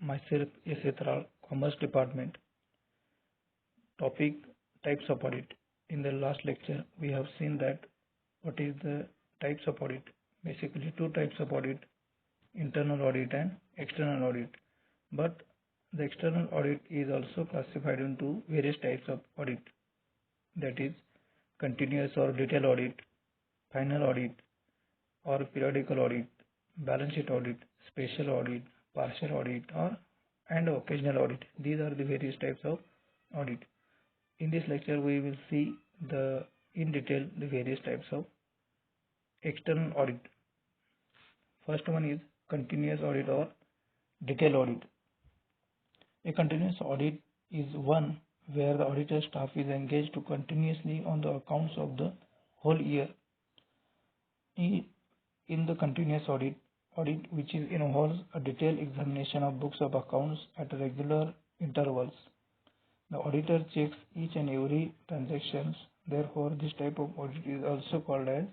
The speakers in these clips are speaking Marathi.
Myself, S. Ethral, Commerce Department. Topic Types of audit. In the last lecture, we have seen that what is the types of audit. Basically, two types of audit: internal audit and external audit. But the external audit is also classified into various types of audit. That is continuous or detailed audit, final audit or periodical audit, balance sheet audit, special audit, partial audit and occasional audit. These are the various types of audit. In this lecture, we will see in detail the various types of external audit. First one is continuous audit or detailed audit. A continuous audit is one where the auditor staff is engaged to continuously on the accounts of the whole year. In the continuous audit which involves a detailed examination of books of accounts at regular intervals. The auditor checks each and every transactions. Therefore, this type of audit is also called as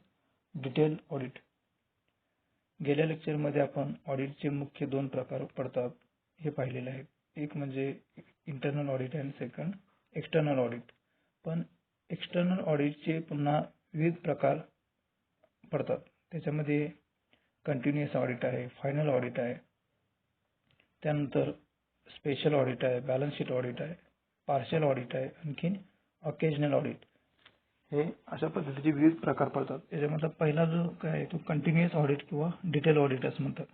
detailed audit. गेल्या लेक्चर मध्ये आपण ऑडिटचे मुख्य दोन प्रकार पडतात हे पाहिलेले आहे. एक म्हणजे इंटरनल ऑडिट आणि सेकंड एक्सटर्नल ऑडिट. पण एक्सटर्नल ऑडिटचे पुन्हा विविध प्रकार पडतात. त्याच्यामध्ये कंटिन्युअस ऑडिट आहे, फायनल ऑडिट आहे, त्यानंतर स्पेशल ऑडिट आहे, बॅलन्स शीट ऑडिट आहे, पार्शियल ऑडिट आहे, आणखीन ऑकेजनल ऑडिट. हे अशा पद्धतीचे विविध प्रकार पडतात. याच्यामधला पहिला जो काय आहे तो कंटिन्युअस ऑडिट किंवा डिटेल ऑडिट असं म्हणतात.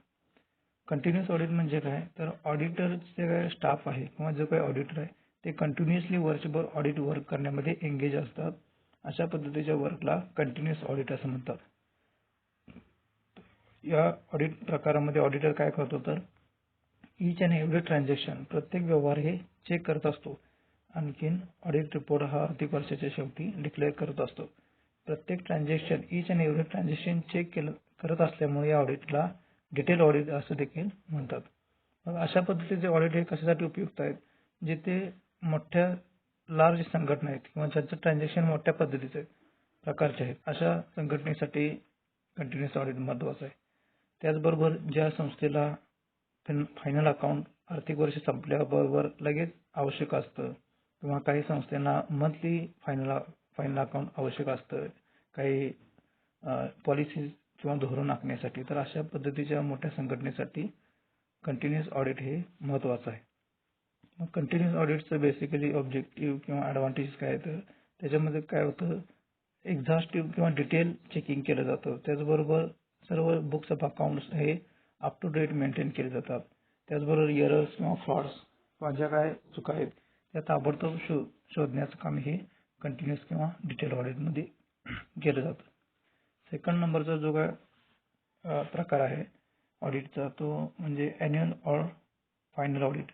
कंटिन्युअस ऑडिट म्हणजे काय, तर ऑडिटरचे काय स्टाफ आहे किंवा जो काही ऑडिटर आहे ते कंटिन्युअसली वर्षभर ऑडिट वर्क करण्यामध्ये एंगेज असतात. अशा पद्धतीच्या वर्कला कंटिन्युअस ऑडिट असं म्हणतात. या ऑडिट प्रकारामध्ये ऑडिटर काय करतो तर ईच अँड एव्हरी ट्रान्झॅक्शन प्रत्येक व्यवहार हे चेक करत असतो. आणखीन ऑडिट रिपोर्ट हा आर्थिक वर्षाच्या शेवटी डिक्लेअर करत असतो. प्रत्येक transaction each and every transaction check करत असल्यामुळे या ऑडिटला डिटेल ऑडिट असं देखील म्हणतात. मग अशा पद्धतीचे ऑडिट हे कशासाठी उपयुक्त आहेत, जिथे मोठ्या लार्ज संघटना आहेत किंवा ज्यांचं ट्रान्झॅक्शन मोठ्या पद्धतीचे प्रकारचे आहेत अशा संघटनेसाठी कंटिन्युअस ऑडिट महत्त्वाचं आहे. त्याचबरोबर ज्या संस्थेला फायनल अकाउंट आर्थिक वर्ष संपल्याबरोबर लगेच आवश्यक असतं किंवा काही संस्थांना मंथली फायनल अकाउंट आवश्यक असतं, काही पॉलिसीज किंवा धोरण आखण्यासाठी, तर अशा पद्धतीच्या मोठ्या संघटनेसाठी कंटिन्युअस ऑडिट हे महत्त्वाचं आहे. मग कंटिन्युअस ऑडिटचं बेसिकली ऑब्जेक्टिव्ह किंवा ॲडव्हान्टेजेस काय तर त्याच्यामध्ये काय होतं, एक्झॉस्टिव्ह किंवा डिटेल चेकिंग केलं जातं. त्याचबरोबर सर्व बुक्स ऑफ अकाउंट्स हे अप टू डेट मेंटेन केले जातात. त्याचबरोबर एरर्स किंवा फ्रॉड्स किंवा ज्या काय चुका आहेत त्या ताबडतोब शोधण्याचं काम हे कंटिन्युअस किंवा डिटेल ऑडिटमध्ये केलं जातं. सेकंड नंबरचा जो काय प्रकार आहे ऑडिटचा तो म्हणजे annual or final audit.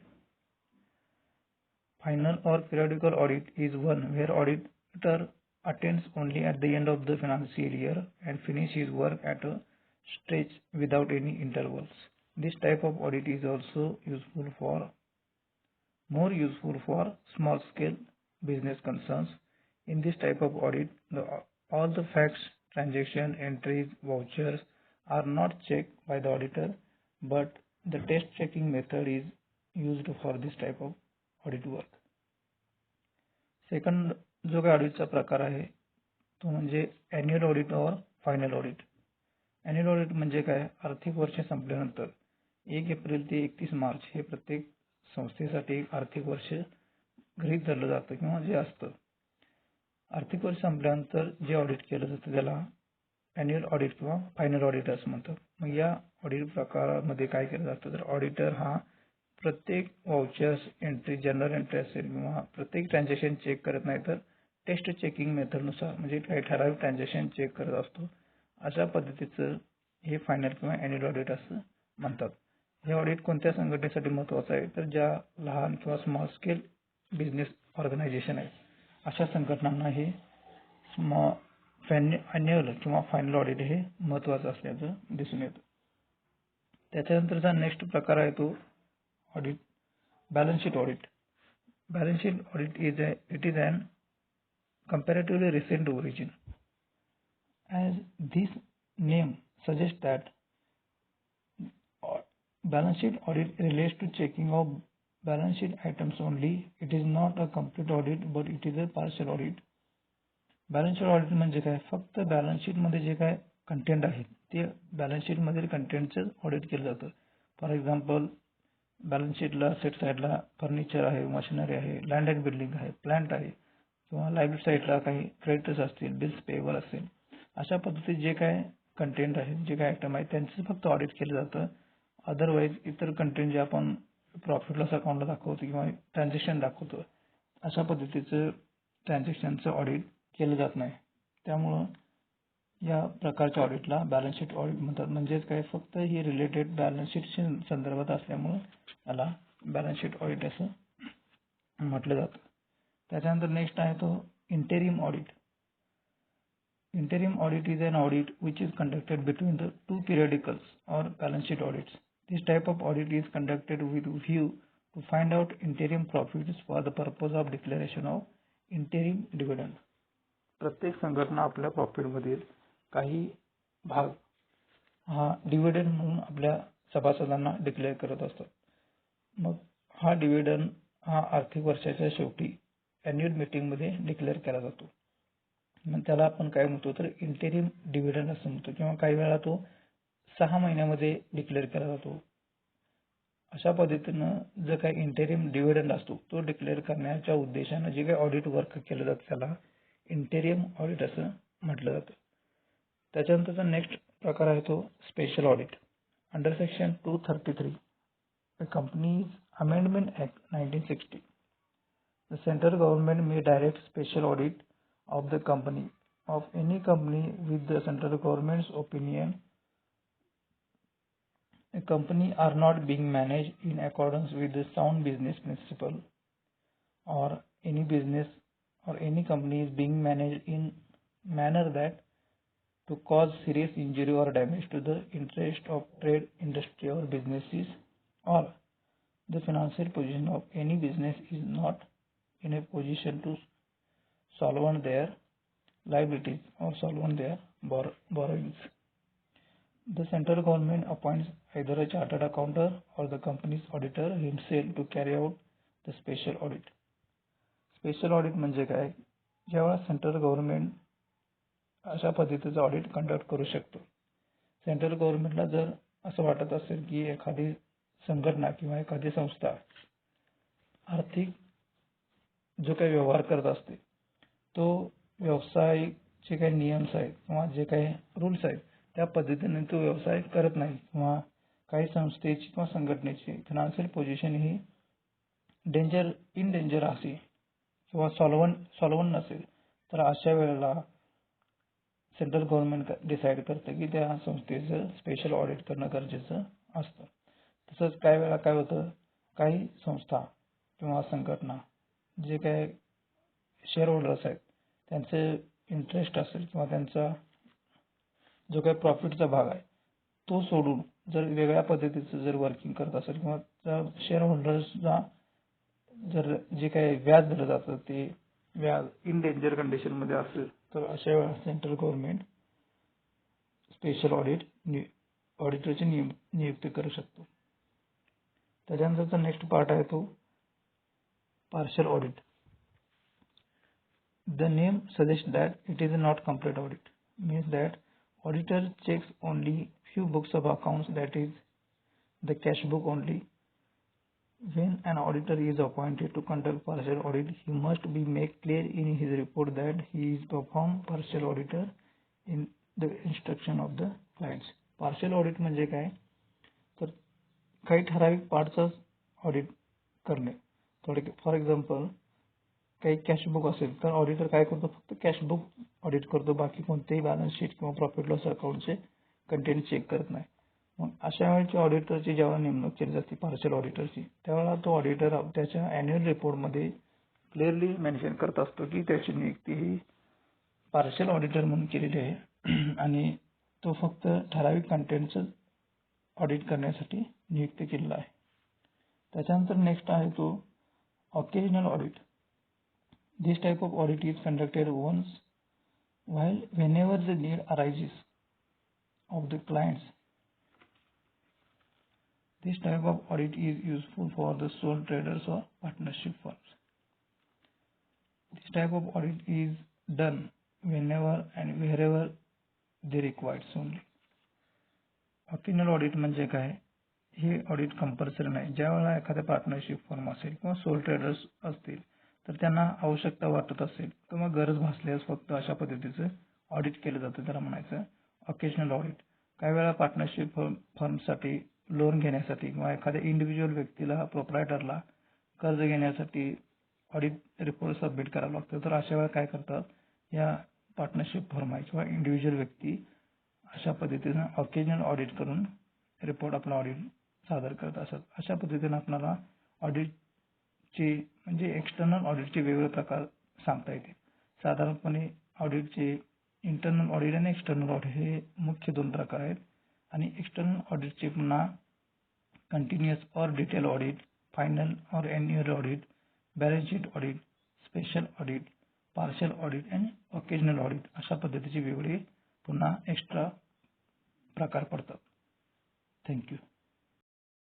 Final or periodical audit is one where auditor attends only at the end of the financial year and finish his work at a stretch without any intervals. This type of audit is also more useful for small scale business concerns. In this type of audit, all the facts, transaction entries, vouchers are not checked by the auditor, but the test checking method is used for this type of audit work. Second जो काही ऑडिटचा प्रकार आहे तो म्हणजे ॲन्युअल ऑडिट और फायनल ऑडिट. ॲन्युअल ऑडिट म्हणजे काय, आर्थिक वर्ष संपल्यानंतर 1 एप्रिल ते 31 मार्च हे प्रत्येक संस्थेसाठी एक आर्थिक वर्ष गृहीत धरलं जातं किंवा जे असतं. आर्थिक वर्ष संपल्यानंतर जे ऑडिट केलं जातं त्याला ॲन्युअल ऑडिट किंवा फायनल ऑडिट असं म्हणतात. मग या ऑडिट प्रकारामध्ये काय केलं जातं तर ऑडिटर हा प्रत्येक वाउचर्स एंट्री जनरल एंट्री असेल किंवा प्रत्येक ट्रान्झॅक्शन चेक करत नाही तर टेस्ट चेकिंग मेथडनुसार म्हणजे काही ठराविक ट्रान्झॅक्शन चेक करत असतो. अशा पद्धतीचं हे फायनल किंवा ॲन्युअल ऑडिट असं म्हणतात. हे ऑडिट कोणत्या संघटनेसाठी महत्त्वाचं आहे तर ज्या लहान किंवा स्मॉल स्केल बिझनेस ऑर्गनायझेशन आहे अशा संघटनांना हे ॲन्युअल किंवा फायनल ऑडिट हे महत्त्वाचं असल्याचं दिसून येतं. त्याच्यानंतरचा नेक्स्ट प्रकार आहे तो audit, balance sheet audit. Balance sheet audit is an comparatively recent origin, as this name suggests that Balance sheet audit relates to checking of balance sheet items only. It is not a complete audit, but it is a partial audit. Balance sheet audit म्हणजे काय, फक्त बॅलन्स शीटमध्ये जे काय कंटेंट आहे ते बॅलन्स शीटमधील कंटेंटचं ऑडिट केलं जातं. फॉर एक्झाम्पल, बॅलन्स शीटला सेट साईडला फर्निचर आहे, मशिनरी आहे, लँड अँड बिल्डिंग आहे, प्लांट आहे, किंवा लायबिलिटी साईडला काही क्रेडिटर्स असतील, बिल्स पेएबल असेल, अशा पद्धतीत जे काय कंटेंट आहे, जे काय आयटम आहे त्यांचं फक्त ऑडिट केलं जातं. अदरवाईज इतर कंटेंट जे आपण प्रॉफिट लॉस अकाउंटला दाखवतो किंवा ट्रान्झॅक्शन दाखवतो अशा पद्धतीचं ट्रान्झॅक्शनचं ऑडिट केलं जात नाही. त्यामुळं या प्रकारच्या ऑडिटला बॅलन्स शीट ऑडिट म्हणतात. म्हणजेच काय, फक्त ही रिलेटेड बॅलन्स शीटशी संदर्भात असल्यामुळं याला बॅलन्स शीट ऑडिट असं म्हटलं जातं. त्याच्यानंतर नेक्स्ट आहे तो interim audit. Interim audit is an audit which is conducted between the two periodicals or balance sheet audits. This type of audit is conducted with view to find out interim profits for the purpose of declaration of interim dividend. प्रत्येक संघटना आपल्या प्रॉफिटमधील काही भाग हा डिव्हिडंड म्हणून आपल्या सभासदांना डिक्लेअर करत असतात. मग हा डिव्हिडंड हा आर्थिक वर्षाच्या शेवटी ॲन्युअल मीटिंगमध्ये डिक्लेअर केला जातो. मग त्याला आपण काय म्हणतो तर इंटेरिम डिव्हिडंड असं म्हणतो, किंवा काही वेळा तो 6 महिन्यामध्ये डिक्लेअर केला जातो. अशा पद्धतीनं जो काही इंटेरिम डिव्हिडंड असतो तो डिक्लेअर करण्याच्या उद्देशानं जे काही ऑडिट वर्क केलं जातं त्याला इंटेरिम ऑडिट असं म्हटलं जातं. त्याच्यानंतरचा नेक्स्ट प्रकार आहे तो special audit. Under section 233 the companies amendment act 1960 the central government may direct special audit of the company of any company with the central government's opinion a company are not being managed in accordance with the sound business principle, or any business or any company is being managed in manner that to cause serious injury or damage to the interest of trade, industry or businesses, or the financial position of any business is not in a position to solvent their liabilities or solvent their borrowings. The central government appoints either a chartered accountant or the company's auditor himself to carry out the special audit. Special audit म्हणजे काय, जेव्हा सेंट्रल गव्हर्नमेंट अशा पद्धतीचं ऑडिट कंडक्ट करू शकतो. सेंट्रल गव्हर्नमेंटला जर असं वाटत असेल की एखादी संघटना किंवा एखादी संस्था आर्थिक जो काही व्यवहार करत असते तो व्यवसाय जे काही नियम्स आहेत किंवा जे काही रूल्स आहेत त्या पद्धतीने तो व्यवसाय करत नाही, किंवा काही संस्थेची किंवा संघटनेची financial position he in danger असेल किंवा सॉल्वंट नसेल, तर अशा वेळेला सेंट्रल गव्हर्नमेंट डिसाईड करतं की त्या संस्थेचं स्पेशल ऑडिट करणं गरजेचं असतं. तसंच काही वेळा काय होतं, काही संस्था किंवा संघटना जे काही शेअर होल्डर्स आहेत त्यांचे इंटरेस्ट असेल किंवा त्यांचा जो काही प्रॉफिटचा भाग आहे तो सोडून जर वेगळ्या पद्धतीचं जर वर्किंग करत असेल किंवा शेअर होल्डर्सला जर जे काही व्याज दिलं जातं ते व्याज इन डेंजर कंडिशनमध्ये असेल, तर अशा वेळेला सेंट्रल गव्हर्नमेंट स्पेशल ऑडिटरची नियुक्ती करू शकतो. त्याच्यानंतरचा नेक्स्ट पार्ट आहे तो partial audit. The name suggests that it is not complete audit, means that auditor checks only few books of accounts, that is the cash book only. When an auditor is appointed to conduct partial audit, he must be make clear in his report that he is perform partial auditor in the instruction of the clients. Partial audit म्हणजे काय, तर काही ठराविक पार्टचं ऑडिट करणे. फॉर एक्झाम्पल काही कॅश बुक असेल तर ऑडिटर काय करतो, फक्त कॅश बुक ऑडिट करतो, बाकी कोणतेही बॅलन्स शीट किंवा प्रॉफिट लॉस अकाउंटचे कंटेंट चेक करत नाही. मग अशा वेळेची ऑडिटरची जेव्हा नेमणूक केली जाते पार्शियल ऑडिटरची, त्यावेळेला तो ऑडिटर त्याच्या ॲन्युअल रिपोर्टमध्ये क्लिअरली मेन्शन करत असतो की त्याची नियुक्ती ही पार्शियल ऑडिटर म्हणून केलेली आहे आणि तो फक्त ठराविक कंटेंटचं ऑडिट करण्यासाठी नियुक्त केलेला आहे. त्याच्यानंतर नेक्स्ट आहे तो occasional audit. This type of audit is conducted once whenever the need arises of the clients This type of audit is useful for the sole traders or partnership firms. This type of audit is done whenever and wherever they requires only. Occasional audit म्हणजे काय? हे ऑडिट कंपल्सरी नाही. ज्यावेळेला एखाद्या पार्टनरशिप फर्म असेल किंवा सोल ट्रेडर्स असतील तर त्यांना आवश्यकता वाटत असेल किंवा गरज भासल्यास फक्त अशा पद्धतीचं ऑडिट केलं जातं. त्याला म्हणायचं ऑकेजनल ऑडिट. काही वेळा पार्टनरशिप फर्मसाठी लोन घेण्यासाठी किंवा एखाद्या इंडिव्हिज्युअल व्यक्तीला प्रोप्रायटरला कर्ज घेण्यासाठी ऑडिट रिपोर्ट सबमिट करावं लागतं. तर अशा वेळेला काय करतात, या पार्टनरशिप फर्म आहे किंवा इंडिव्हिज्युअल व्यक्ती अशा पद्धतीनं ऑकेजनल ऑडिट करून रिपोर्ट आपला ऑडिट सादर करत असतात. अशा पद्धतीनं आपल्याला ऑडिटचे म्हणजे एक्सटर्नल ऑडिटचे वेगवेगळे प्रकार सांगता येतील. साधारणपणे ऑडिटचे इंटरनल ऑडिट आणि एक्सटर्नल ऑडिट हे मुख्य 2 प्रकार आहेत. आणि एक्सटर्नल ऑडिटचे पुन्हा कंटिन्युअस और डिटेल ऑडिट, फायनल और annual audit, balance sheet audit, special audit, partial audit आणि ऑकेजनल ऑडिट अशा पद्धतीचे वेगवेगळे पुन्हा एक्स्ट्रा प्रकार पडतात. थँक्यू.